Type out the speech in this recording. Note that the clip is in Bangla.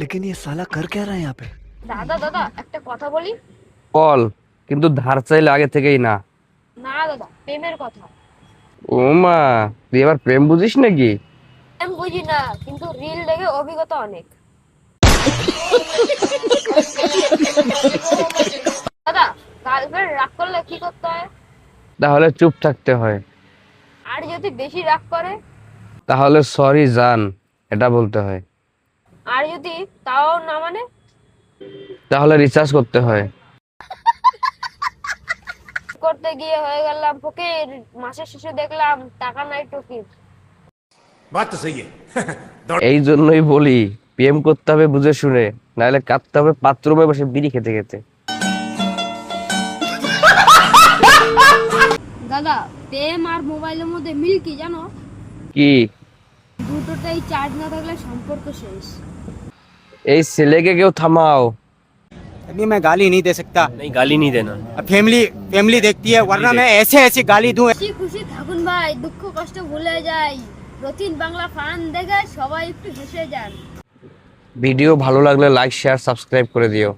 लेकिन ये साला कर क्या रहा है यहाँ पे। দাদা দাদা একটা কথা বলি। বল, কিন্তু ধার চাইলে আগে থেকেই না। না দাদা, প্রেমের কথা। ও মা, তুই এবার প্রেম বুঝিস নাকি? আমি বুঝি না, কিন্তু রিল দেখে অভিজ্ঞতা অনেক। দাদা, গার্লফ্রেন্ড রাগ করলে কি করতে হয়? তাহলে চুপ থাকতে হয়। আর যদি বেশি রাগ করে? তাহলে সরি জান, এটা বলতে হয়। আর যদি তাও না মানে? তাহলে রিচার্জ করতে হয়। করতে গিয়ে হয়ে গেলাম ফকির, মাসের শেষে দেখলাম টাকা নাই টুকির। बात तो सही है। এই জন্যই বলি, প্রেম করতে হবে বুঝে শুনে, নাহলে কাঁদতে হবে বাথরুমে বসে বিড়ি খেতে খেতে। দাদা, প্রেম আর মোবাইলের মধ্যে মিল কি জানো? কি? দুটোটাই চার্জ না থাকলে সম্পর্ক শেষ। এই ছেলেকে কেউ থামাও। अभी मैं गाली नहीं दे सकता। नहीं, गाली नहीं देना। फैमिली फैमिली देखती है, वरना मैं ऐसे ऐसी गाली दूं। খুশি খুশি থাকুন ভাই, দুঃখ কষ্ট ভুলে যাই। রতিন বাংলা ফান দেখে সবাই একটু হেসে যান। ভিডিও ভালো লাগলে লাইক শেয়ার সাবস্ক্রাইব করে দিও।